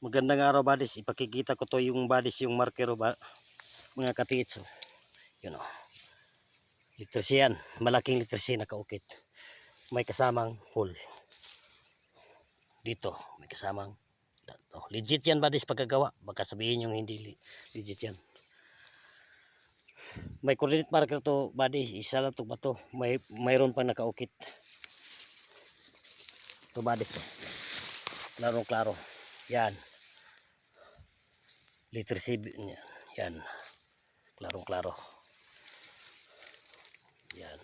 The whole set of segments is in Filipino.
Magandang araw buddies, ipakikita ko to yung buddies yung marker ba, mga katiits. Yun o. Litresi yan, malaking litresi nakaukit. May kasamang hole. Dito, may kasamang legit yan buddies pagkagawa. Baka sabihin yung hindi legit yan. May coordinate marker to buddies, isa lang to bato. Mayroon pa nakaukit. To buddies. Klarong klaro. Yan. Litresi yan. Klarong klaro. Yan.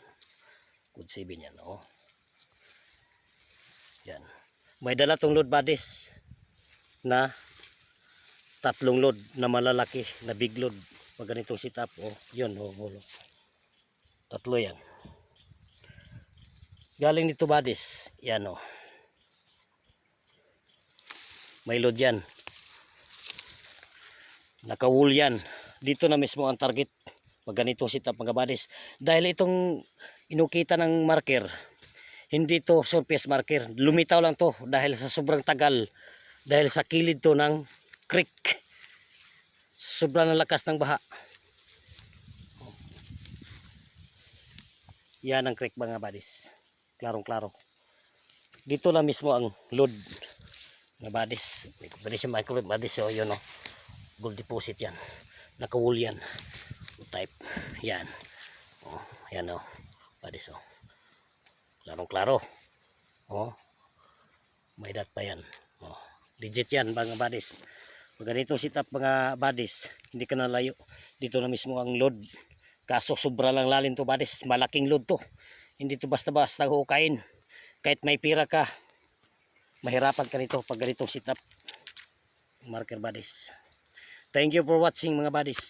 Good 7 yan, oh. Yan. May dala tong load buddies na 3 load na malalaki na big load. Pag ganitong setup, oh, yun, oh, oh. 3 yan. Galing dito buddies, yan, oh. May load yan. Naka-wool yan. Dito na mismo ang target. Pag ganitong setup mga buddies. Dahil itong inukita ng marker, hindi to surface marker. Lumitaw lang to dahil sa sobrang tagal. Dahil sa kilid to ng creek. Sobrang lakas ng baha. Yan ang creek mga buddies. Klarong klaro. Dito na mismo ang load mga buddies. Buddies yung microwave buddies. So yun o. Gold deposit yan. Naka-wool yan. Type. Yan. Oh, yan o. Buddies o. Klarong klaro. Oh. May dat pa yan. Oh. Legit yan mga buddies. Pag ganitong setup mga buddies, hindi ka na layo. Dito na mismo ang load. Kaso sobra lang lalim to buddies. Malaking load to. Hindi to basta-basta hukain. Kahit may pira ka, mahirapan ka nito pag ganitong setup. Marker buddies. Thank you for watching mga buddies.